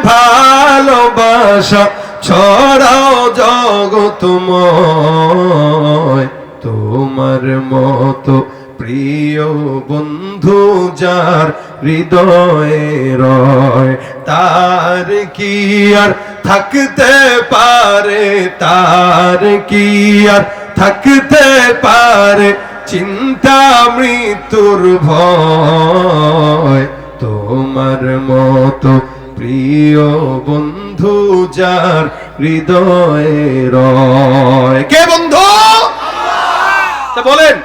ভালোবাসা ছড়াও জগতময়, তোমার মতো প্রিয় বন্ধু যার হৃদয়ে রয়, তার কি আর থাকতে পারে, তার কি আর থাকতে পারে চিন্তা মৃত্যুর ভয়, তোমার মতো প্রিয় বন্ধু যার হৃদয়ে রয়। কে বন্ধু? তা বলেন,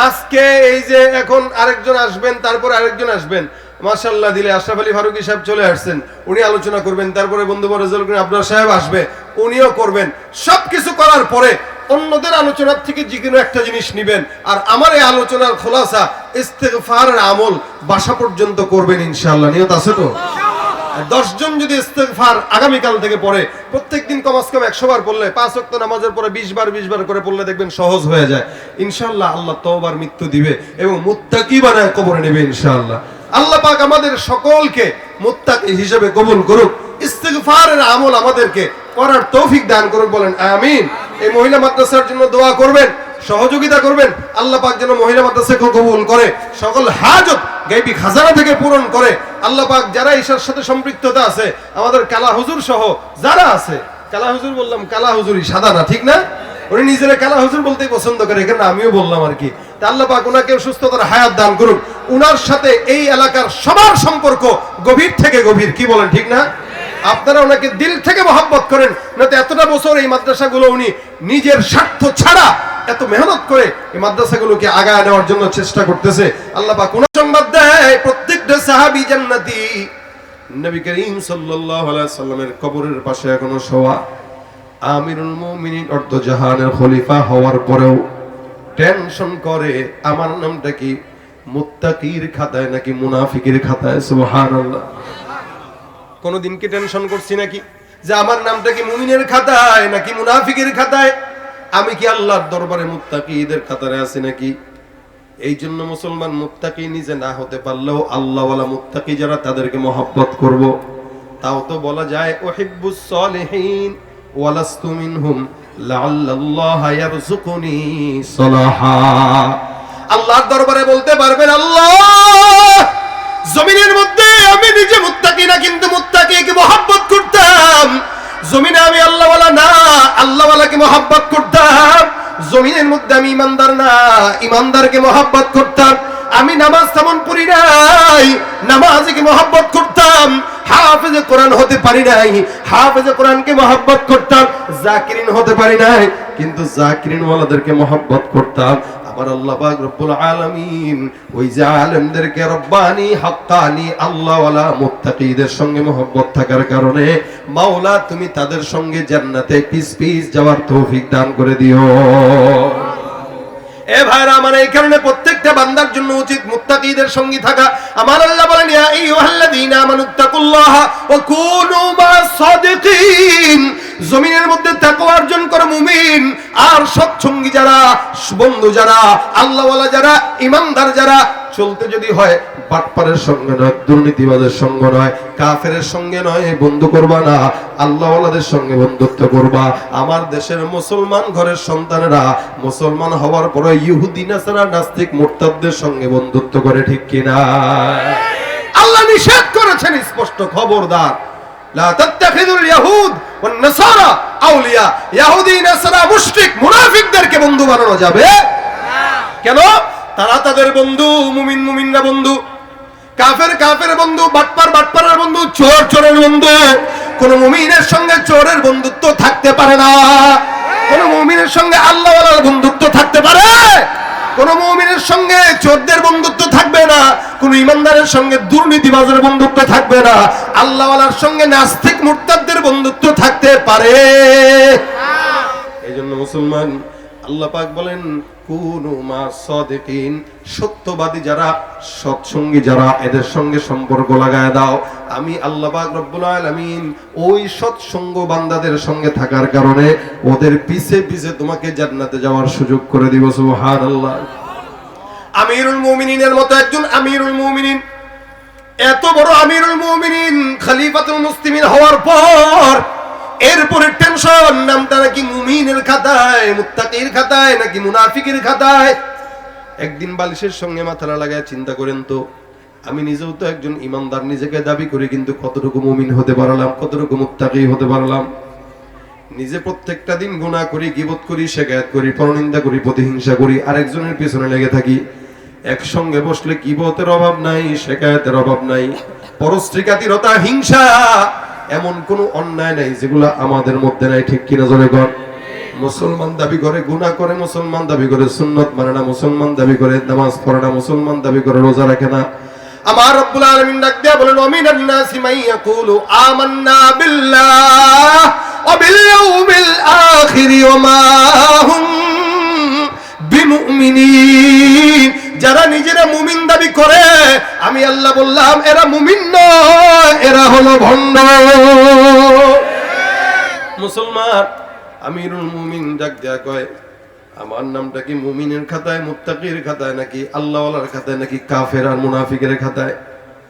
আজকে এই যে এখন আরেকজন আসবেন, তারপরে আরেকজন আসবেন, মাশাআল্লাহ দিলে আশরাফ আলী ফারুকী সাহেব চলে আসছেন, উনি আলোচনা করবেন, তারপরে বন্ধু রেজাউল করিম আবরার সাহেব আসবে, উনিও করবেন। সবকিছু করার পরে অন্যদের আলোচনার থেকে যে কোনো একটা জিনিস নিবেন, আর আমার এই আলোচনার খোলাসা ইস্তেগফারের আমল বাসা পর্যন্ত করবেন ইনশাআল্লাহ। নিয়ত আছে তো? 10 জন যদি ইস্তেগফার আগামীকাল থেকে পড়ে, প্রত্যেকদিন কম সে কম 100 বার পড়লে, 5 ওয়াক্ত নামাজের পরে 20 বার করে পড়লে দেখবেন সহজ হয়ে যায় ইনশাআল্লাহ। আল্লাহ তওবার মৃত্যু দিবে এবং মুত্তাকি বানায় কবরে নেবে ইনশাআল্লাহ। আল্লাহ পাক আমাদের সকলকে মুত্তাকি হিসেবে কবুল করুক, ইস্তেগফারের আমল আমাদেরকে করার তৌফিক দান করুক, বলেন আমিন। এই মহিলা মাদ্রাসার জন্য দোয়া করবেন, সহযোগিতা করবেন, আল্লাহ পাক যেন মহিলা মাদ্রাসাকে কবুল করে, সকল হাজত গায়বী খাজানা থেকে পূরণ করে। আল্লাহ পাক যারা ঈশার সাথে সম্পৃক্ততা আছে, আমাদের কালা হুজুর সহ যারা আছে, কালা হুজুর বললাম, কালা হুজুরই সাদা না, ঠিক না? উনি নিজেরা কালা হুজুর বলতেই পছন্দ করে, এখানে আমিও বললাম আর কি। তা আল্লাহ পাক উনাকে সুস্থতার হায়াত দান করুক, উনার সাথে এই এলাকার সবার সম্পর্ক গভীর থেকে গভীর, কি বলেন ঠিক না? আপনারা ওনাকে দিল থেকে মহব্বত করেন, না তো এতটা বছর এই মাদ্রাসাগুলো উনি নিজের স্বার্থ ছাড়া এত মেহনত করে এই মাদ্রাসাগুলোকে আগায় নেওয়ার জন্য চেষ্টা করতেছে। আল্লাহ পাক কোন সংবাদ দেয়, প্রত্যেকটা সাহাবী জান্নাতি। নবী করিম সাল্লাল্লাহু আলাইহি সাল্লামের কবরের পাশে এখনো শোয়া আমিরুল মুমিনিন অর্ধ জাহানের খলিফা হওয়ার পরেও টেনশন করে আমার নামটা কি মুত্তাকির খাতায় নাকি মুনাফিকের খাতায়। সুবহানাল্লাহ। কোনদিন কি টেনশন করছি নাকি যে আমার নামটা কি মুমিনের খাতায় নাকি মুনাফিকের খাতায়? আমি কি আল্লাহর দরবারে মুত্তাকিদের কাতারে আছি নাকি? এই জন্য মুসলমান মুত্তাকি নিজে না হতে পারলেও আল্লাহওয়ালা মুত্তাকি যারা, তাদেরকে মহব্বত করব। তাও তো বলা যায় উহিব্বুস সালিহিন ওয়ালাস্তু মিনহুম লাআল্লাল্লাহ ইয়ারযুকুনি সালাহা। আল্লাহর দরবারে বলতে পারবেন, আল্লাহ জমিনের মধ্যে আমি নিজে মুত্তাকি না, কিন্তু মুত্তাকিকে মহব্বত করতাম। জমিনে আমি আল্লাহওয়ালা না, আল্লাহওয়ালাকে মহব্বত করতাম। জমিনের মধ্যে আমি ইমানদার না, ইমানদারকে মহব্বত করতাম। আমি নামাজ তেমন পড়ি নাই, নামাজকে মহব্বত করতাম। হাফেজে কোরআন হতে পারি নাই, হাফেজে কোরআনকে মহব্বত করতাম। জাকিরিন হতে পারি নাই, কিন্তু জাকিরিন ওয়ালাদেরকে মহব্বত করতাম। আমার আল্লাহ পাক রব্বুল আলামিন ওই যে আলেমদেরকে রব্বানি হাক্কানি আল্লাহওয়ালা মুত্তাকিদের সঙ্গে মহব্বত থাকার কারণে মাওলা তুমি তাদের সঙ্গে জান্নাতে পিস পিস যাওয়ার তৌফিক দান করে দিও। এ ভাইরা আমার, এই কারণে প্রত্যেকটা বান্দার জন্য উচিত মুত্তাকিদের সঙ্গে থাকা। আমার আল্লাহ বলেন, ইয়া আইয়ুহাল্লাযীনা আমানুত্তাকুল্লাহা ওয়া কুনু মা'আস সাদিকিন। জমিনের মধ্যে তাকওয়া অর্জন করো মুমিন, আর সৎসঙ্গী যারা, বন্ধু যারা, আল্লাহওয়ালা যারা, ইমানদার যারা, চলতে যদি হয় বাটপারের সঙ্গে নয়, দুর্নীতিবাদের সঙ্গে নয়, কাফেরের সঙ্গে নয়, বন্ধু করবা না, আল্লাহওয়ালাদের সঙ্গে বন্ধুত্ব করবা। আমার দেশের মুসলমান ঘরের সন্তানেরা মুসলমান হওয়ার পরে ইহুদি নাসারা নাস্তিক মুরতাদদের সঙ্গে বন্ধুত্ব করে, ঠিক কিনা? আল্লাহ নিষেধ করেছেন স্পষ্ট, খবরদার লা তাত্তাখিযুল ইয়াহুদ ওয়ান নাসারা আউলিয়া। ইহুদি নাসারা মুশরিক মুনাফিকদেরকে বন্ধু বানানো যাবে না। কেন? তারা তাদের বন্ধু, মুমিন মুমিনরা বন্ধু, কাফের কাফের বন্ধু, বাটপার বাটপারের বন্ধু, চোর চোরের বন্ধু। কোন মুমিনের সঙ্গে চোরের বন্ধুত্ব থাকতে পারে না, কোন মুমিনের সঙ্গে আল্লাহওয়ালার বন্ধুত্ব থাকতে পারে, কোন মুমিনের সঙ্গে চোরদের বন্ধুত্ব থাকবে না, কোন ইমানদারের সঙ্গে দুর্নীতিবাজের বন্ধুত্ব থাকবে না, আল্লাহওয়ালার সঙ্গে নাস্তিক মুরতাদদের বন্ধুত্ব থাকতে পারে। এই জন্য মুসলমান, আল্লাহ পাক বলেন কুনু মা'আস সাদিকিন, সত্যবাদী যারা, সৎসঙ্গী যারা, এদের সঙ্গে সম্পর্ক লাগায় দাও। আমি আল্লাহ পাক রব্বুল আলামিন ওই সৎসঙ্গ বান্দাদের সঙ্গে থাকার কারণে ওদের পিছে পিছে তোমাকে জান্নাতে যাওয়ার সুযোগ করে দিব। সুবহানাল্লাহ। আমিরুল মুমিনিনের মতো একজন আমিরুল মুমিনিন এত বড় আমিরুল মুমিনিন খলিফাতুল মুসলিমিন হওয়ার পর এরপরে টেনশন, নামটা নাকি মুমিনের খাতায়, মুত্তাকির খাতায় নাকি মুনাফিকের খাতায়। একদিন বালিশের সঙ্গে মাথা লাগায় চিন্তা করেন তো, আমি নিজেও তো একজন ইমানদার নিজেকে দাবি করি, কিন্তু কতটুকু মুমিন হতে পারলাম, কতটুকু মুত্তাকি হতে পারলাম? নিজে প্রত্যেকটা দিন গুনাহ করি, গীবত করি, শিকায়াত করি, পরনিন্দা করি, প্রতিহিংসা করি, আরেকজনের পিছনে লেগে থাকি। একসঙ্গে বসলে গীবতের অভাব নাই, শিকায়াতের অভাব নাই, পরস্ত্রীকাতিরতা, হিংসা, এমন কোন অন্যায় নাই যেগুলো আমাদের মধ্যে নাই। ঠিক কিনা জোরে কর? মুসলমান দাবি করে গুনাহ করে, মুসলমান দাবি করে সুন্নাত মানে না, মুসলমান দাবি করে নামাজ পড়ে না, মুসলমান দাবি করে রোজা রাখে না। আমার রব্বুল আলামিন ডাক দিয়া বলেন, ওয়ামিনান নাসি মান ইয়াকুলু আমান্না বিল্লাহ ওয়া বিল ইয়াউমিল আখির ওয়া মা হুম বিমুমিনিন। যারা নিজেরা মুমিন দাবি করে, আমি আল্লাহ বললাম এরা মুমিন নয়, এরা হলো ভণ্ড। মুসলমান আমিরুল মুমিন ডাক দিয়া কয়, আমার নামটা কি মুমিনের খাতায়, মুত্তাকির খাতায়, নাকি আল্লাহওয়ালার খাতায়, নাকি কাফের আর মুনাফিকের খাতায়?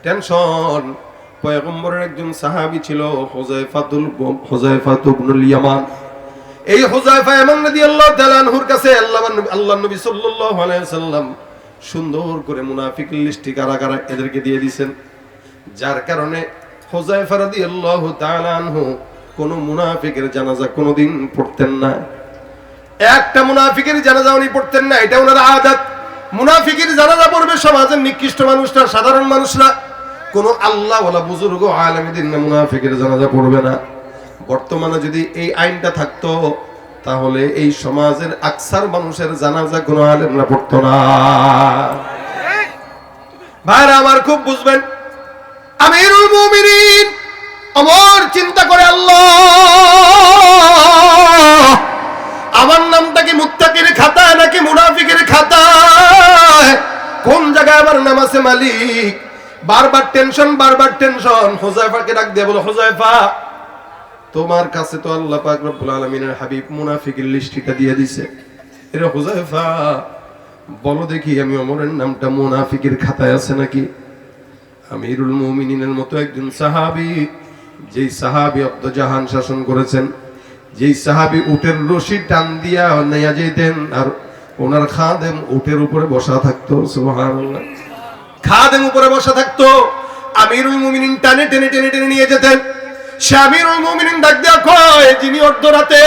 টেনশন। পয়গম্বরের একজন সাহাবী ছিল হুযায়ফা ইবনুল ইয়ামান। এই হুযায়ফা ইয়ামান রাদিয়াল্লাহু তাআলা আনহুর কাছে আল্লাহর নবী সাল্লাল্লাহু আলাইহি ওয়াসাল্লাম সুন্দর করে মুনাফিকের লিস্টি কারা কারা এদেরকে দিয়ে দিয়েছেন, যার কারণে হুযায়ফা রাদিয়াল্লাহু তাআলা আনহু কোন মুনাফিকের জানাজা কোনোদিন পড়তেন না। একটা মুনাফিকের জানাজা উনি পড়তেন না, এটা ওনার আদত। মুনাফিকের জানাজা পড়বে সমাজের নিকৃষ্ট মানুষরা, সাধারণ মানুষরা, কোন আল্লাহ ওয়ালা বুজুর্গ আলেমদের না মুনাফিকের জানাজা পড়বে না। বর্তমানে যদি এই আইনটা থাকতো, তাহলে এই সমাজের আকসার মানুষের জানাজা কোন আলেমরা পড়তো না। ভাইরা আমার খুব বুঝবেন, আমিরুল মুমিনিন আমার চিন্তা করে, আল্লাহ আমার নামটা কি মুত্তাকির খাতায় নাকি মুনাফিকের খাতায়? কোন জায়গায় আমার নাম আছে মালিক? বারবার টেনশন, বারবার টেনশন। হুযায়ফাকে ডাক দিয়ে বলো, হুযায়ফা তোমার কাছে তো আল্লাহ পাক রব্বুল আলামিনের হাবিব মুনাফিকের লিস্টটা দিয়ে দিয়েছে। এর হুযায়ফা বলো দেখি, আমি ওমরের নামটা মুনাফিকের খাতায় আছে নাকি? আমিরুল মুমিনিনের মতো একজন সাহাবী, যেই সাহাবী অব্দ জাহান শাসন করেছেন, যেই সাহাবী উটের রশি টান দিয়া নিয়ে যেতেন, আর ওনার খাদেম উটের উপরে বসা থাকতো। সুবহানাল্লাহ, খাদেম উপরে বসা থাকতো, আমিরুল মুমিনিন টানে টেনে টেনে টেনে নিয়ে যেতেন। সে আমিরুল মুমিনিন ডাক দিয়া কয়, যিনি অর্ধরাতে,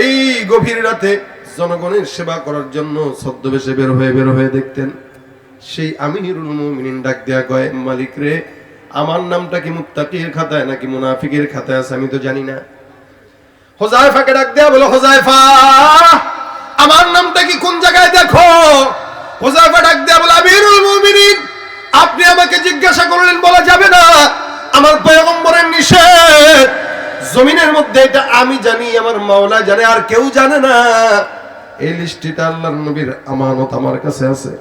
এই গভীর রাতে জনগণের সেবা করার জন্য ছদ্মবেশে বের হয়ে দেখতেন, সেই আমিরুল মুমিনিন ডাক দিয়া কয়, মালিক রে, আমার নামটা কি মুত্তাকির খাতায় নাকি মুনাফিকের খাতায় আছে আমি তো জানি না। হুযায়ফাকে ডাক দেয়া বলো, হুযায়ফা আমার নামটা কি কোন জায়গায় দেখো? হুযায়ফা ডাক দেয়া বলে, আমিরুল মুমিনিন আপনি আমাকে জিজ্ঞাসা করলেন, বলা যাবে না, আমার পয়গম্বরের নিষেধ। জমিনের মধ্যে এটা আমি জানি, আমার মাওলা জানে, আর কেউ জানে না। এই লিস্টটা আল্লাহর নবীর আমানত আমার কাছে আছে।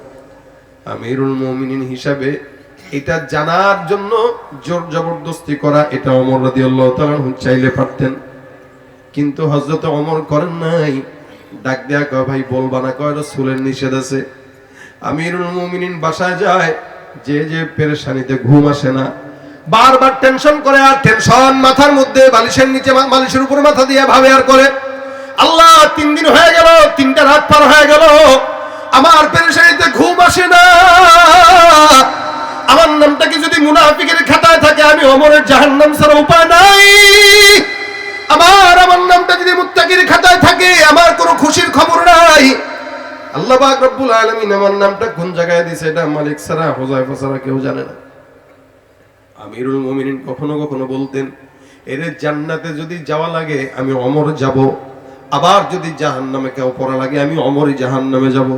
আমিরুল মুমিনিন হিসাবে এটা জানার জন্য জোর জবরদস্তি করা, এটা ওমর রাদিয়াল্লাহু তাআলা চাইলে পারতেন, কিন্তু হযরত ওমর করেন নাই। ডাক দেয়া কয়, ভাই বলবা না? কয় রাসূলের নিষেধ আছে। আমিরুল মুমিনিন বাসায় যায়, যে পেরেশানিতে ঘুম আসে না, বারবার টেনশন করে, আর টেনশন মাথার মধ্যে, বালিশের নিচে, বালিশের উপরে মাথা দিয়ে ভাবে আর করে, আল্লাহ 3 দিন হয়ে গেল, 3টা রাত পার হয়ে গেল, আমার পেরেশানিতে ঘুম আসে না। আমার নামটা কি যদি মুনাফিকের খাতায় থাকে, আমি ওমরের জাহান্নাম ছাড়া উপায় নাই। আমার নামটা যদি মুত্তাকির খাতায় থাকে, আমার কোনো খুশির খবর নাই। আল্লাহ পাক রব্বুল আলামিন আমার নামটা কোন জায়গায় দিয়েছে, এটা মালিক ছাড়া, হুযায়ফা ছাড়া কেউ জানে না। আমিরুল মুমিনিন কখনো কখনো বলতেন, এর জান্নাতে যদি যাওয়া লাগে আমি ওমর যাব, আবার যদি জাহান্নামে কেউ পড়া লাগে আমি ওমরই জাহান্নামে যাব।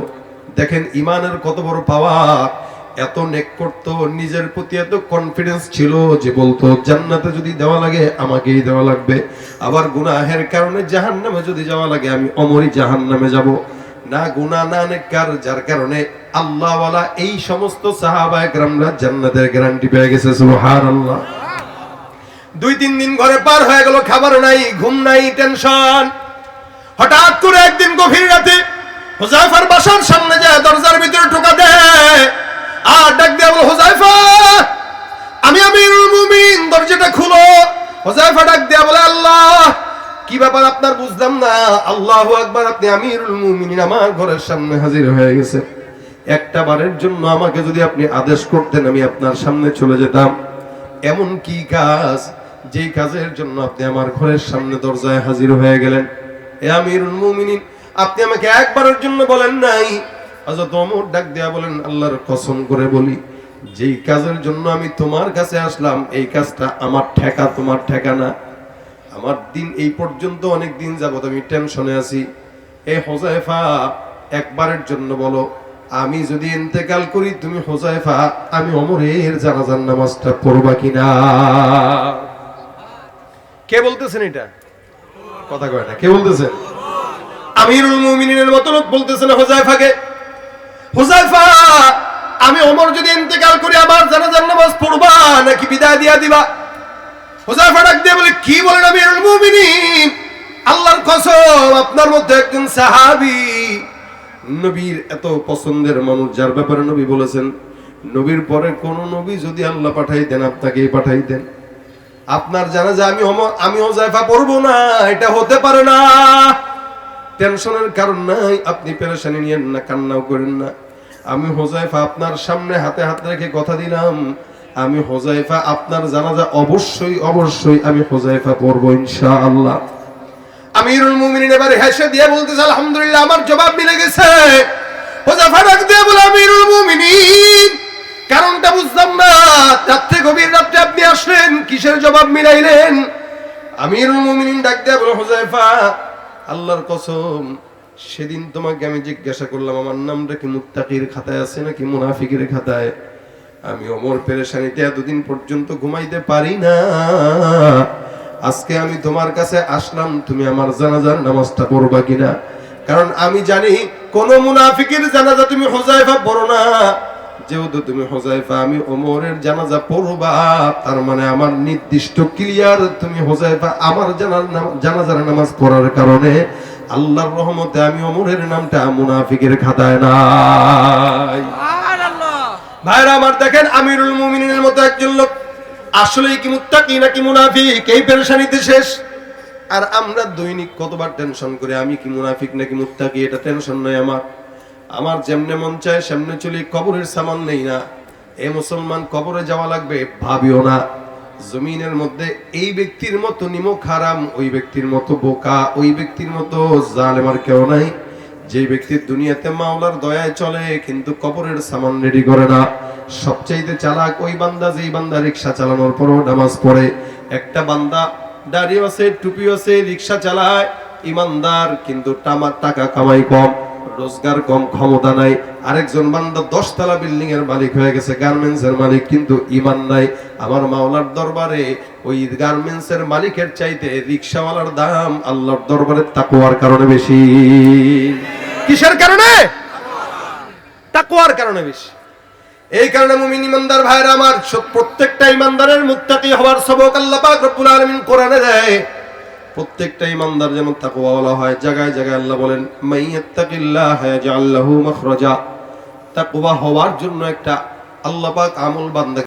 দেখেন ইমানের কত বড় পাওয়ার। এত নেক করতো, নিজের প্রতি এত কনফিডেন্স ছিল যে বলতো, জান্নাতে যদি দেওয়া লাগে আমাকেই দেওয়া লাগবে, আবার গুনাহের কারণে জাহান্নামে যদি যাওয়া লাগে আমি ওমরই জাহান্নামে যাব। না গুনাহ না নেককার, যার কারণে আল্লাহওয়ালা এই সমস্ত সাহাবায়ে কেরামরা জান্নাতের গ্যারান্টি পেয়ে গেছে। সুবহানাল্লাহ। 2-3 দিন ঘরে পার হয়ে গেল, খাবার নাই, ঘুম নাই, টেনশন। হঠাৎ করে একদিন গভীর রাতে হুযায়ফার বাসার সামনে যায় দরজার ভিতরে ঢোকা দেয়, আর ডাক দেয়া বলে, হুযায়ফা আমি আমিরুল মুমিনিন, দরজাটা খুলো। হুযায়ফা ডাক দেয়া বলে, আল্লাহ, কি ব্যাপার আপনার বুঝলাম না। আল্লাহু আকবার, আপনি আমিরুল মুমিনিন আমার ঘরের সামনে হাজির হয়ে গেছেন। একটা বারের জন্য আমাকে যদি আপনি আদেশ করতেন আমি আপনার সামনে চলে যেতাম। এমন কি কাজ যেই কাজের জন্য আপনি আমার ঘরের সামনে দরজায় হাজির হয়ে গেলেন? এ আমিরুল মুমিনিন, আপনি আমাকে একবারের জন্য বলেন নাই। হযরত ওমর ডাক দেয়া বলেন, আল্লাহর কসম করে বলি, যেই কাজের জন্য আমি তোমার কাছে আসলাম এই কাজটা আমার ঠেকা, তোমার ঠেকা না। আমার দিন এই পর্যন্ত অনেক দিন যাবত আমি টেনশনে আছি। এ হুযায়ফা, একবারের জন্য বলো, আমি যদি ইন্তেকাল করি তুমি হুযায়ফা আমি ওমরের জানাজার নামাজটা পড়বা কিনা? কে বলতেছেন এটা? কথা কয় না। কে বলতেছেন? আমিরুল মুমিনিনের মতো লোক বলতেছেন হুযায়ফাকে, হুযায়ফা, আমি ওমর যদি ইন্তেকাল করি আমার জানাজার নামাজ পড়বা নাকি বিদায় দিয়া দিবা? হুযায়ফা ডাক দিয়ে বলে, কি বলেন আমিরুল মুমিনিন? আল্লাহর কসম, আপনার মধ্যে একজন সাহাবী, নবীর এত পছন্দের মানুষ, যার ব্যাপারে নবী বলেছেন নবীর পরে কোন নবী যদি আল্লাহ পাঠাইতেন আপনাকেই পাঠাইতেন। আপনার জানাজা আমি হুযায়ফা পড়বো না, এটা হতে পারে না। টেনশনের কারণ নাই, আপনি পেরেশানি নিয়েন না, কান্নাও করেন না। আমি হুযায়ফা আপনার সামনে হাতে হাত রেখে কথা দিলাম, আমি হুযায়ফা আপনার জানাজা অবশ্যই অবশ্যই আমি হুযায়ফা পড়বো ইনশাআল্লাহ। আমিরুল মুমিনিন এবারে হেসে দিয়ে বলতেছে, আলহামদুলিল্লাহ, আমার জবাব মিলে গেছে। হুযায়ফা ডাক দিয়ে বলে, আমিরুল মুমিনিন, কারণটা বুঝলাম না, রাত্রে গভীর রাত্রে আপনি আসলেন, কিসের জবাব মিলাইলেন? আমিরুল মুমিনিন ডাক দিয়ে বলে, হুযায়ফা, আল্লাহর কসম, সেদিন তোমাকে আমি জিজ্ঞাসা করলাম আমার নামটা কি মুত্তাকির খাতায় আছে নাকি মুনাফিকের খাতায়। আমি ওমর পেরেশানিতে এতদিন পর্যন্ত ঘুমাইতে পারি না। আজকে আমি তোমার কাছে আসলাম, তুমি আমার জানাজার নামাজটা পড়বা কিনা? কারণ আমি জানি কোন মুনাফিকের জানাজা তুমি হুযায়ফা পড়ো না। যেহেতু তুমি হুযায়ফা আমি ওমরের জানাজা পড়বা, তার মানে আমার নির্দিষ্ট ক্লিয়ার, তুমি হুযায়ফা আমার জানাজার নামাজ পড়ার কারণে আল্লাহর রহমতে আমি ওমরের নামটা মুনাফিকের খাতায় নাই। সুবহানাল্লাহ। ভাইরা আমার, দেখেন আমিরুল মুমিনিনের মতো একজন লোক আসলেই কি মুত্তাকি নাকি মুনাফিক, এই পেরেশানিতে শেষ। আর আমরা দৈনিক কতবার টেনশন করি, আমি কি মুনাফিক নাকি মুত্তাকি, এটা টেনশন নয় আমার। আমার যেমনে মন চায় সেমনে চলি, কবরের সামান নেই না। এ মুসলমান, কবরে যাওয়া লাগবে ভাবিও না। জমিনের মধ্যে এই ব্যক্তির মতো নিমক হারাম, ওই ব্যক্তির মতো বোকা, ওই ব্যক্তির মতো জালেম আর কেউ নাই। যে ব্যক্তি দুনিয়াতে মাওলার দয়ায় চলে কিন্তু কবরের সামান রেডি করে না। সবচাইতে চালাক ওই বান্দা, যেই বান্দা রিকশা চালানোর পরও নামাজ পড়ে। একটা বান্দা দাড়িও আছে, টুপিও আছে, রিকশা চালায়, ইমানদার, কিন্তু টাকা কামাই কম, রোজগার কম, ক্ষমতা নাই। আরেকজন বান্দা 10 তলা বিল্ডিং এর মালিক হয়ে গেছে, গার্মেন্টস এর মালিক, কিন্তু ঈমান নাই। আমার মাওলার দরবারে ওই গার্মেন্টস এর মালিকের চাইতে রিকশাওয়ালার দাম আল্লাহর দরবারে তাকওয়ার কারণে বেশি। কিসের কারণে? তাকওয়ার কারণে বেশি। এই কারণে মুমিন ইমানদার ভাইরা আমার, প্রত্যেকটা ইমানদারের মুত্তাকি হওয়ার সবক আল্লাহ পাক রব্বুল আলামিন কোরআনে দেয়। প্রত্যেকটা ইমানদার যেন তাকওয়াওয়ালা হয়। জায়গায় জায়গায় আল্লাহ বলেন, মাইয়াত্তাকিল্লাহা ইয়াজআল লাহু মাখরাজা। তাকওয়া হওয়ার জন্য একটা আল্লাহ পাক আমল বান্দা